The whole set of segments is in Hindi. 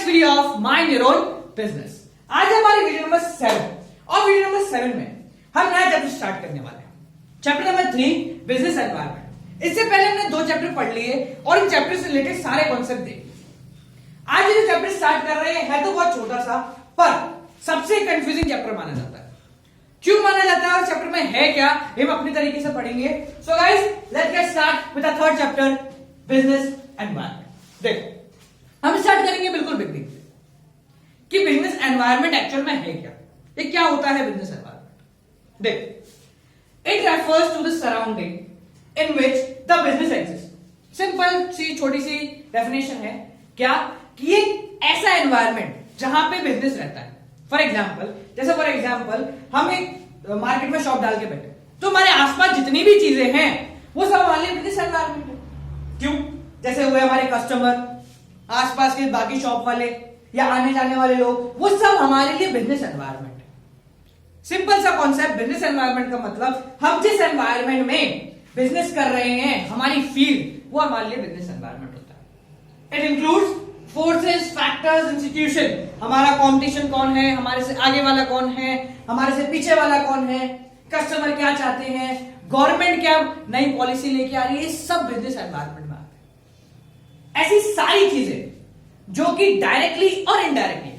Video of mind your own business. आज हमारी वीडियो नंबर 7 और वीडियो नंबर 7 में हम नया चैप्टर स्टार्ट करने वाले हैं, चैप्टर नंबर 3 बिजनेस एनवायरनमेंट। इससे पहले हमने 2 चैप्टर पढ़ लिए और इन चैप्टर से रिलेटेड सारे कॉन्सेप्ट देख लिए। आज ये जो चैप्टर स्टार्ट कर रहे हैं है तो बहुत छोटा सा, पर सबसे कंफ्यूजिंग चैप्टर माना जाता है। क्यों माना जाता है और चैप्टर में है क्या, हम अपनी तरीके से पढ़ेंगे। So guys, let's get start with the third chapter, business environment. देखो, हम स्टार्ट करेंगे बिल्कुल बिगनिंग से कि बिजनेस एनवायरनमेंट एक्चुअल में है क्या, ये क्या होता है बिजनेस एनवायरनमेंट। देखो, it refers to the surrounding in which the business exist. Simple सी छोटी सी डेफिनेशन है क्या कि ये ऐसा एनवायरनमेंट जहां पे बिजनेस रहता है। फॉर एग्जाम्पल हम एक मार्केट में शॉप डाल के बैठे, तो हमारे आसपास जितनी भी चीजें हैं वो सब हमारे लिए बिजनेस एनवायरनमेंट है। क्यों? जैसे हुए हमारे कस्टमर, आसपास के बाकी शॉप वाले या आने जाने वाले लोग, वो सब हमारे लिए बिजनेस एनवायरनमेंट है। सिंपल सा कॉन्सेप्ट, बिजनेस एनवायरनमेंट का मतलब हम जिस एनवायरनमेंट में बिजनेस कर रहे हैं, हमारी फील्ड, वो हमारे लिए बिजनेस एनवायरनमेंट होता है। It includes forces, factors, institution. हमारा कॉम्पिटिशन कौन है, हमारे से आगे वाला कौन है, हमारे से पीछे वाला कौन है, कस्टमर क्या चाहते हैं, गवर्नमेंट क्या नई पॉलिसी लेके आ रही है, ये सब बिजनेस एनवायरनमेंट में आते हैं। ऐसी सारी चीजें जो कि डायरेक्टली और इनडायरेक्टली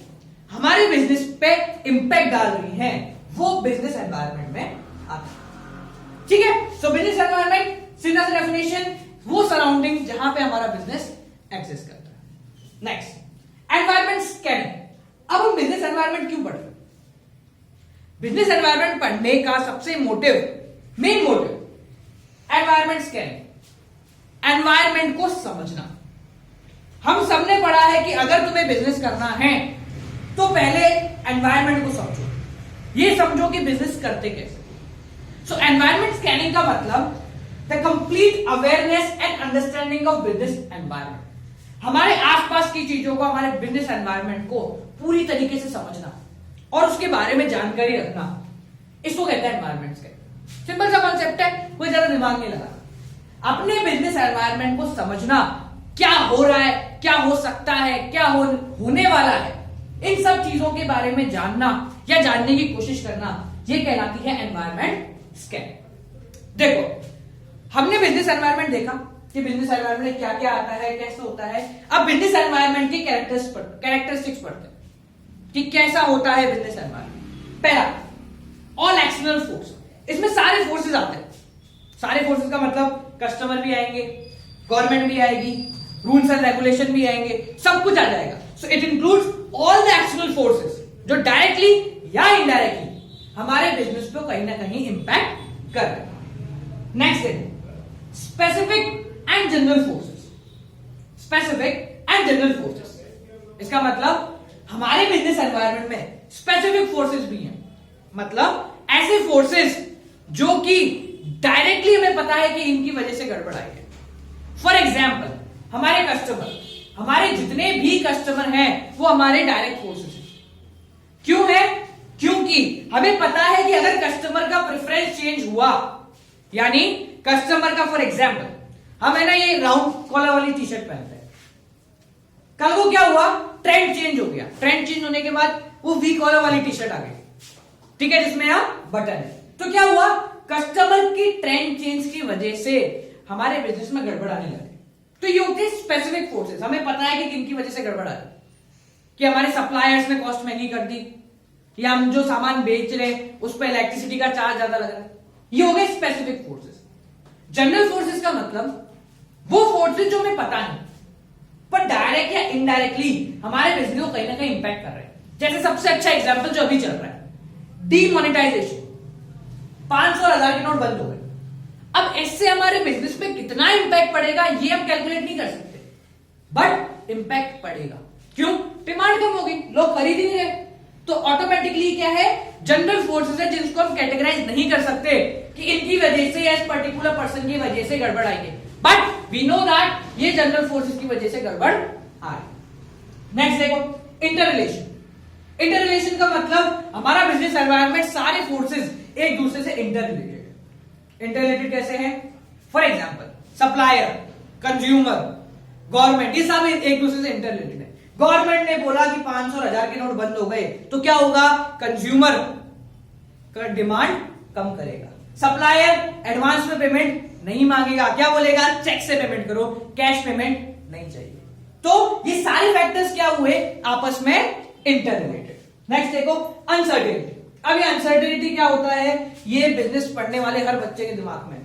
हमारे बिजनेस पे इंपैक्ट डाल रही हैं, वो बिजनेस एनवायरनमेंट में आते हैं। ठीक है, सो बिजनेस एनवायरनमेंट सीधा सा डेफिनेशन, वो सराउंडिंग जहां पे हमारा बिजनेस एग्जिस्ट करता है। Next, environment scanning. अब हम बिजनेस एनवायरनमेंट क्यों पढ़ रहे हैं? बिजनेस एनवायरनमेंट पढ़ने का सबसे main motive environment scanning, environment को समझना। हम सबने पढ़ा है कि अगर तुम्हें बिजनेस करना है तो पहले एनवायरनमेंट को समझो, ये समझो कि बिजनेस करते कैसे। सो एनवायरनमेंट स्कैनिंग का मतलब the complete awareness and understanding of business environment. हमारे आसपास की चीजों को, हमारे बिजनेस एनवायरनमेंट को पूरी तरीके से समझना और उसके बारे में जानकारी रखना, इसको कहते हैं एनवायरनमेंट स्कैनिंग। सिंपल सा कॉन्सेप्ट है, कोई ज्यादा दिमाग नहीं लगा। अपने बिजनेस एनवायरनमेंट को समझना, क्या हो रहा है, क्या हो सकता है, क्या होने वाला है, इन सब चीजों के बारे में जानना या जानने की कोशिश करना, यह कहलाती है एनवायरनमेंट स्कैनिंग। देखो, हमने बिजनेस एनवायरनमेंट देखा कि बिजनेस एनवायरनमेंट में क्या क्या आता है, कैसे होता है। अब बिजनेस एनवायरनमेंट के कैरेक्टरिस्टिक्स पढ़ते हैं कि कैसा होता है बिजनेस एनवायरनमेंट। पहला, ऑल एक्सटर्नल फोर्स। इसमें सारे फोर्सेस आते हैं। सारे फोर्सेस का मतलब कस्टमर भी आएंगे, गवर्नमेंट भी आएगी, रूल्स एंड रेगुलेशन भी आएंगे, सब कुछ आ जाएगा। So it includes all the external forces जो डायरेक्टली या इनडायरेक्टली हमारे बिजनेस को कहीं ना कहीं इंपैक्ट कर रहे हैं। नेक्स्ट है specific and general forces. Specific and general forces, इसका मतलब हमारे बिजनेस एनवायरनमेंट में स्पेसिफिक फोर्सेस भी हैं, मतलब ऐसे फोर्सेस जो कि डायरेक्टली हमें पता है कि इनकी वजह से गड़बड़ आई है। फॉर एग्जाम्पल, हमारे कस्टमर, हमारे जितने भी कस्टमर हैं वो हमारे डायरेक्ट फोर्सेस हैं। क्यों है? क्योंकि हमें पता है कि अगर कस्टमर का प्रेफरेंस चेंज हुआ, यानी कस्टमर का, फॉर एग्जाम्पल, हम है ना ये राउंड कॉलर वाली टी शर्ट पहनते हैं, कल को क्या हुआ, ट्रेंड चेंज हो गया। ट्रेंड चेंज होने के बाद वो वी कॉलर वाली टी शर्ट आ गई, ठीक है, जिसमें यहां बटन है। तो क्या हुआ, कस्टमर की ट्रेंड चेंज की वजह से हमारे बिजनेस में गड़बड़ आने लगी। तो ये होते हैं स्पेसिफिक फोर्सेस। हमें पता है कि किनकी वजह से गड़बड़ आ रही, कि हमारे सप्लायर्स ने कॉस्ट महंगी कर दी, या हम जो सामान बेच रहे हैं उस पर इलेक्ट्रिसिटी का चार्ज ज्यादा लग रहा है। ये हो गए स्पेसिफिक फोर्सेस। जनरल फोर्सेस का मतलब वो फोर्सेस जो हमें पता नहीं, पर डायरेक्ट या इनडायरेक्टली हमारे बिजनेस को कहीं ना कहीं इंपैक्ट कर रहे हैं। जैसे सबसे अच्छा एग्जांपल जो अभी चल रहा है, डीमोनेटाइजेशन। 500 और 1000 के नोट बंद हो गए। अब इससे हमारे बिजनेस पे कितना इंपैक्ट पड़ेगा ये हम कैलकुलेट नहीं कर सकते, बट इंपैक्ट पड़ेगा। क्यों? डिमांड कम होगी, लोग खरीद ही नहीं रहे। तो ऑटोमेटिकली क्या है, जनरल फोर्सेस है जिनको हम कैटेगराइज नहीं कर सकते कि इनकी वजह से या इस पर्टिकुलर पर्सन की वजह से गड़बड़ आई है, बट वी नो दैट ये जनरल फोर्सेस की वजह से गड़बड़ आ रही। नेक्स्ट देखो, इंटररिलेशन। इंटररिलेशन का मतलब हमारा बिजनेस एनवायरनमेंट सारे फोर्सेस एक दूसरे से इंटररिलेटेड। इंटररिलेटेड कैसे हैं? For example, supplier, consumer, government, ये सब एक दूसरे से इंटररिलेटेड है। गवर्नमेंट ने बोला कि 500 और 1000 के नोट बंद हो गए, तो क्या होगा, कंज्यूमर का डिमांड कम करेगा, सप्लायर एडवांस में पेमेंट नहीं मांगेगा, क्या बोलेगा, चेक से पेमेंट करो, कैश पेमेंट नहीं चाहिए। तो ये सारे फैक्टर्स क्या हुए, आपस में इंटर रिलेटेड। नेक्स्ट देखो अनसर्टेनिटी। अब ये अनसर्टेनिटी क्या होता है, ये बिजनेस पढ़ने वाले हर बच्चे के दिमाग में,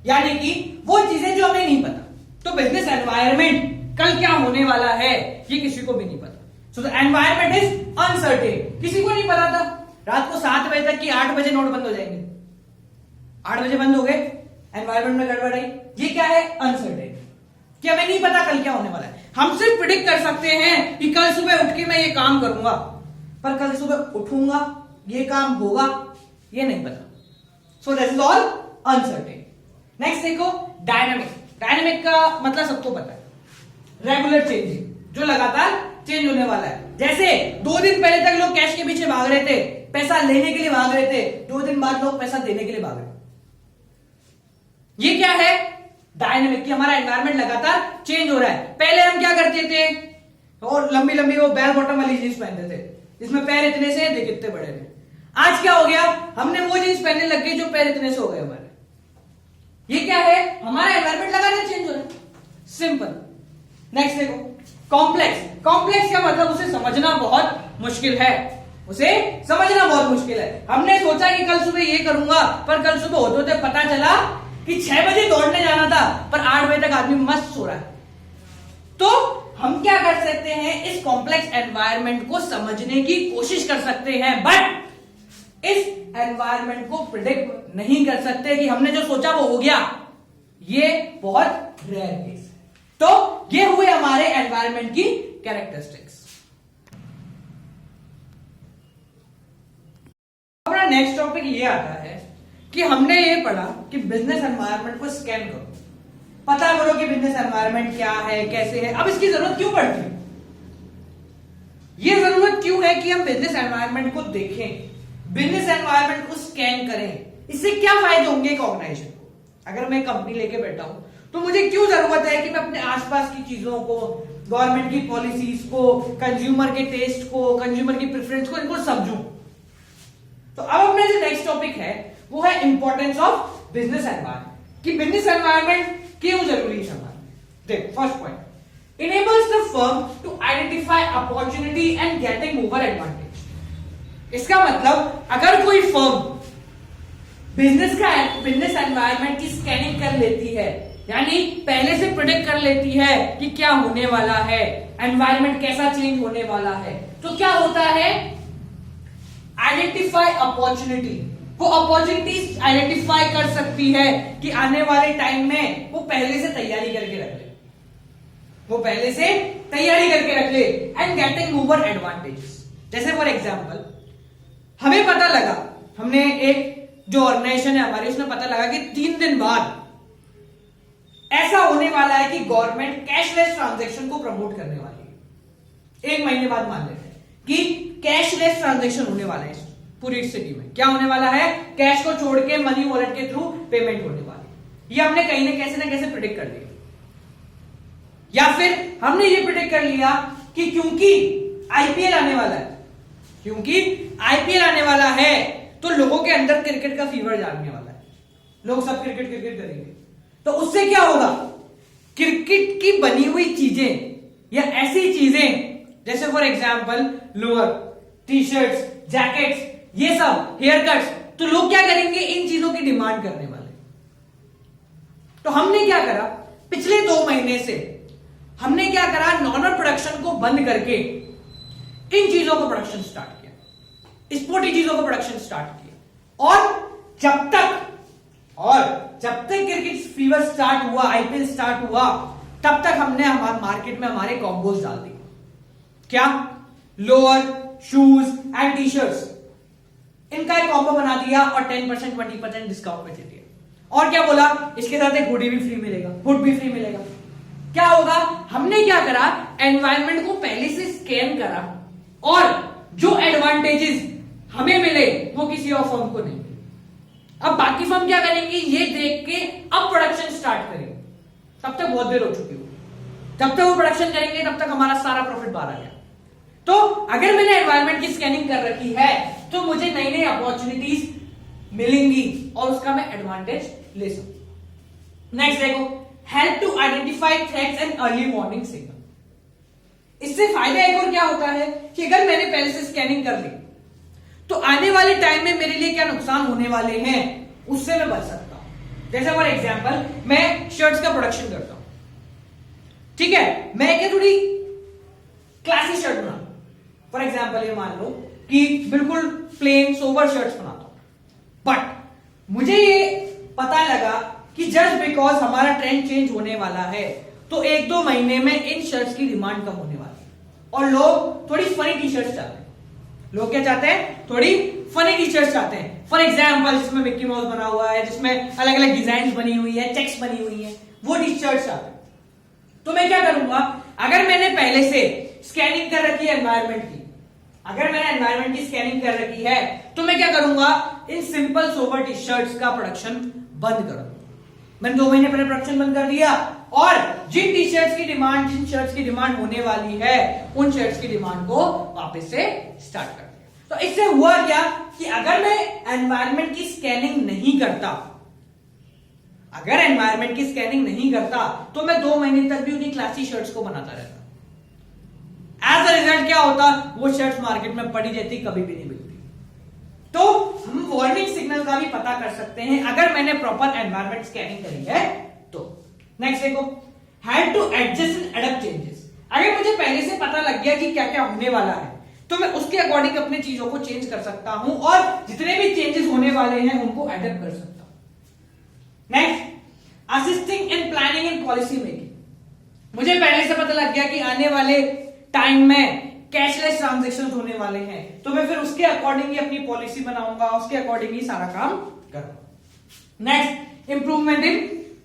यानी कि वो चीजें जो हमें नहीं पता। तो बिजनेस एनवायरनमेंट कल क्या होने वाला है ये किसी को भी नहीं पता। So the environment is uncertain, किसी को नहीं पता था रात को 7 बजे तक कि 8 बजे नोट बंद हो जाएंगे, 8 बजे बंद हो गए, एनवायरनमेंट में गड़बड़ आई। ये क्या है, अनसर्टेन, कि हमें नहीं पता कल क्या होने वाला है। हम सिर्फ प्रिडिक्ट कर सकते हैं कि कल सुबह उठ के मैं ये काम करूंगा, पर कल सुबह उठूंगा ये काम होगा ये नहीं पता। So this is all uncertain. Next देखो डायनामिक। डायनामिक का मतलब सबको पता है, रेगुलर चेंजिंग, जो लगातार चेंज होने वाला है। जैसे 2 दिन पहले तक लोग कैश के पीछे भाग रहे थे, पैसा लेने के लिए भाग रहे थे, 2 दिन बाद लोग पैसा देने के लिए भाग रहे। ये क्या है, डायनामिक, कि हमारा एनवायरनमेंट लगातार चेंज हो रहा है। पहले हम क्या करते थे, और लंबी लंबी वो बेल बॉटम वाली जींस पहनते थे जिसमें पैर इतने से देख कितने बड़े थे। आज क्या हो गया, हमने वो जींस पहनने लग गए जो पैर इतने से हो गए हमारे। ये क्या है, हमारा एनवायरनमेंट लगातार चेंज हो रहा है, सिंपल। नेक्स्ट देखो कॉम्प्लेक्स। कॉम्प्लेक्स का मतलब उसे समझना बहुत मुश्किल है, उसे समझना बहुत मुश्किल है। हमने सोचा कि कल सुबह ये करूंगा, पर कल सुबह होते होते पता चला कि 6 बजे दौड़ने जाना था, पर 8 बजे तक आदमी मस्त सो रहा है। तो हम क्या कर सकते हैं, इस कॉम्प्लेक्स एनवायरनमेंट को समझने की कोशिश कर सकते हैं, बट इस एनवायरनमेंट को प्रिडिक्ट नहीं कर सकते कि हमने जो सोचा वो हो गया। ये बहुत रेयर केस है। तो ये हुए हमारे एनवायरनमेंट की कैरेक्टरिस्टिक्स। हमारा नेक्स्ट टॉपिक ये आता है कि हमने ये पढ़ा कि बिजनेस एनवायरनमेंट को स्कैन करो, पता करो कि बिजनेस एनवायरनमेंट क्या है, कैसे है। अब इसकी जरूरत क्यों पड़ती है, ये जरूरत क्यों है कि हम बिजनेस एनवायरनमेंट को देखें, बिजनेस एनवायरनमेंट को स्कैन करें। इससे क्या फायदे होंगे एक ऑर्गेनाइजेशन को। अगर मैं कंपनी लेके बैठा हूं तो मुझे क्यों जरूरत है कि मैं अपने आसपास की चीजों को, गवर्नमेंट की पॉलिसीज को, कंज्यूमर के टेस्ट को, कंज्यूमर की प्रेफरेंस को, इनको समझूं। तो अब अपना जो नेक्स्ट टॉपिक है वो है इंपॉर्टेंस ऑफ बिजनेस एनवायरनमेंट, कि बिजनेस एनवायरनमेंट क्यों जरूरी है हमारा। देख first point, enables the firm to identify opportunity and getting over advantage। इसका मतलब अगर कोई फर्म बिजनेस एनवायरनमेंट की स्कैनिंग कर लेती है, यानी पहले से प्रिडिक्ट कर लेती है कि क्या होने वाला है, एनवायरनमेंट कैसा चेंज होने वाला है, तो क्या होता है, आइडेंटिफाई अपॉर्चुनिटी। वो अपॉर्चुनिटीज आइडेंटिफाई कर सकती है कि आने वाले टाइम में वो पहले से तैयारी करके रख ले, वो पहले से तैयारी करके रख ले। एंड गेटिंग ओवर एडवांटेजेस, जैसे फॉर एग्जांपल हमें पता लगा, हमने एक जो ऑर्गेनाइजेशन है हमारी, उसमें पता लगा कि 3 दिन बाद ऐसा होने वाला है कि गवर्नमेंट कैशलेस ट्रांजैक्शन को प्रमोट करने वाली है। 1 महीने बाद मान लेते हैं कि कैशलेस ट्रांजैक्शन होने वाला है पूरी सिटी में। क्या होने वाला है, कैश को छोड़ के मनी वॉलेट के थ्रू पेमेंट होने वाली। ये हमने कहीं ना कैसे प्रिडिक्ट कर लिया, या फिर हमने ये प्रिडिक्ट कर लिया कि क्योंकि आईपीएल आने वाला है, तो लोगों के अंदर क्रिकेट का फीवर जागने वाला है, लोग सब क्रिकेट करेंगे। तो उससे क्या होगा, क्रिकेट की बनी हुई चीजें या ऐसी चीजें जैसे for example lower, T shirts, jackets, ये सब, हेयर कट्स, तो लोग क्या करेंगे, इन चीजों की डिमांड करने वाले। तो हमने क्या करा, पिछले 2 महीने से हमने क्या करा, नॉर्मल प्रोडक्शन को बंद करके इन चीजों को प्रोडक्शन स्टार्ट किया, स्पोर्टी चीजों को प्रोडक्शन स्टार्ट किया। और जब तक क्रिकेट फीवर स्टार्ट हुआ, आईपीएल स्टार्ट हुआ, तब तक हमने हमारे मार्केट में हमारे कॉम्बोज डाल दिए। क्या, lower, shoes and T shirts, इनका एक कॉम्बो बना दिया और 10% 20% डिस्काउंट पे दे दिया। और क्या बोला, इसके साथ एक हुडी भी फ्री मिलेगा, हुड भी फ्री मिलेगा। क्या होगा, हमने क्या करा, एनवायरनमेंट को पहले से स्कैन करा और जो एडवांटेजेस हमें मिले वो किसी और फर्म को नहीं मिले। अब बाकी फर्म क्या करेंगे, ये देख के अब प्रोडक्शन स्टार्ट करेंगे। तब तक बहुत देर हो चुकी होगी, जब तक वो प्रोडक्शन करेंगे तब तक हमारा सारा प्रॉफिट बाहर आ गया। तो अगर मैंने एनवायरनमेंट की स्कैनिंग कर रखी है तो मुझे नई नई अपॉर्चुनिटीज मिलेंगी और उसका मैं एडवांटेज ले सकूं। नेक्स्ट देखो, help to identify threats and early warning signal. इससे फायदा एक और क्या होता है कि अगर मैंने पहले से स्कैनिंग कर ली तो आने वाले टाइम में मेरे लिए क्या नुकसान होने वाले हैं उससे मैं बच सकता हूं। जैसे फॉर एग्जांपल मैं शर्ट्स का प्रोडक्शन करता हूं, ठीक है, मैं क्या थोड़ी क्लासी शर्ट बनाता हूं। फॉर एग्जांपल ये मान लो कि बिल्कुल प्लेन सोबर शर्ट्स बनाता हूं, बट मुझे ये पता लगा कि जस्ट बिकॉज हमारा ट्रेंड चेंज होने वाला है तो 1-2 महीने में इन शर्ट्स की डिमांड कम होने वाली है और लोग थोड़ी फनी टी शर्ट्स चाहते हैं। लोग क्या चाहते हैं? थोड़ी फनी टी शर्ट्स चाहते हैं। फॉर एग्जाम्पल जिसमें मिक्की माउस बना हुआ है, जिसमें अलग अलग डिजाइन बनी हुई है, चेक्स बनी हुई है, वो टी शर्ट्स चाहते हैं। तो मैं क्या करूंगा, अगर मैंने पहले से स्कैनिंग कर रखी है एनवायरनमेंट की, अगर मैंने एनवायरनमेंट की स्कैनिंग कर रखी है तो मैं क्या करूंगा, in simple sober T shirts का प्रोडक्शन बंद कर दूंगा। मैंने 2 महीने पहले प्रोडक्शन बंद कर दिया और जिन टी शर्ट्स की डिमांड, जिन शर्ट्स की डिमांड होने वाली है उन शर्ट्स की डिमांड को वापस से स्टार्ट कर दिया। तो इससे हुआ क्या कि अगर मैं एनवायरनमेंट की स्कैनिंग नहीं करता, अगर एनवायरनमेंट की स्कैनिंग नहीं करता तो मैं 2 महीने तक भी उन्हीं क्लासी शर्ट्स को बनाता रहता। एज अ रिजल्ट क्या होता, वो शर्ट्स मार्केट में पड़ी रहती, कभी भी नहीं मिलती। तो हम वार्निंग सिग्नल का भी पता कर सकते हैं अगर मैंने प्रॉपर एनवायरनमेंट स्कैनिंग करी है तो। नेक्स्ट देखो, had to adjust and adopt changes. अगर मुझे पहले से पता लग गया कि क्या क्या होने वाला है तो मैं उसके अकॉर्डिंग अपने चीजों को चेंज कर सकता हूं और जितने भी चेंजेस होने वाले हैं उनको एडॉप्ट कर सकता हूं। Next, assisting in planning and policy making. मुझे पहले से पता लग गया कि आने वाले टाइम में कैशलेस ट्रांजैक्शंस होने वाले हैं तो मैं फिर उसके अकॉर्डिंग ही अपनी पॉलिसी बनाऊंगा, उसके अकॉर्डिंग ही सारा काम करूंगा। Next, improvement in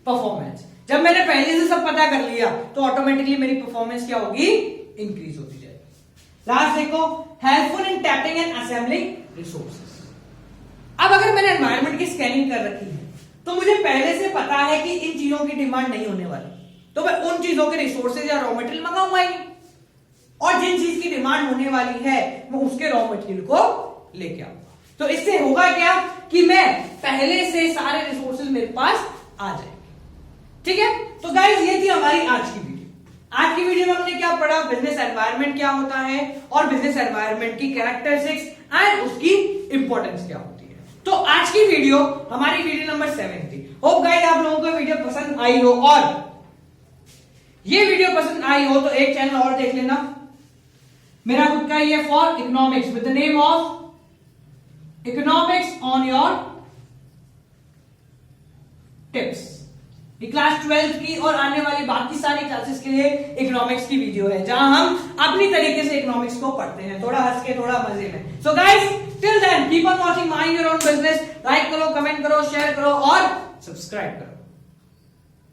performance. जब मैंने पहले से सब पता कर लिया तो ऑटोमेटिकली मेरी परफॉर्मेंस क्या होगी, इंक्रीज होती जाएगी। लास्ट देखो, helpful in tapping and assembling resources. अब अगर मैंने एनवायरनमेंट की स्कैनिंग कर रखी है तो मुझे पहले से पता है कि इन चीजों की डिमांड नहीं होने वाली, तो मैं उन चीजों के रिसोर्सेज या रॉ मटेरियल मंगाऊंगा ही, और जिन चीज की डिमांड होने वाली है मैं उसके रॉ मटेरियल को लेके आऊंगा। तो इससे होगा क्या कि मैं पहले से सारे रिसोर्सेज मेरे पास आ जाएंगे। ठीक है, तो गाइस ये थी हमारी आज की वीडियो। आज की वीडियो में हमने क्या पढ़ा, बिजनेस एनवायरनमेंट क्या होता है और बिजनेस एनवायरनमेंट की कैरेक्टरिस्टिक्स एंड उसकी इंपॉर्टेंस क्या होती है। तो आज की वीडियो हमारी वीडियो नंबर 7 थी। होप गाइस आप लोगों को वीडियो पसंद आई हो, और ये वीडियो पसंद आई हो तो एक चैनल और देख लेना, मेरा खुद का ये for economics with the name of economics on your tips. ये क्लास 12 की और आने वाली बाकी सारी क्लासेस के लिए इकोनॉमिक्स की वीडियो है जहां हम अपनी तरीके से इकोनॉमिक्स को पढ़ते हैं, थोड़ा हंस के, थोड़ा मजे में। So guys till then keep on watching mind your own business. Like करो, कमेंट करो, शेयर करो और सब्सक्राइब करो।